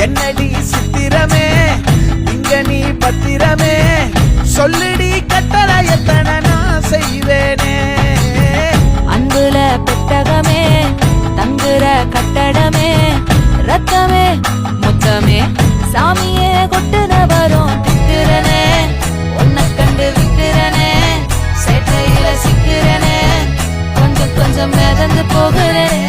என்னடி சித்திரமே இங்க நீ பத்திரமே சொல்லுடி கட்டளை எத்தனை நான் செய்வேனே அன்புல பெட்டகமே தங்குற கட்டடமே ரத்தமே முத்தமே சாமியே கொட்டுன வரும் திட்டுறனே உன்னை கண்டு விட்டுறனே சேற்றையில சிக்கிறனே கொஞ்சம் கொஞ்சம் மிதந்து போகிறேன்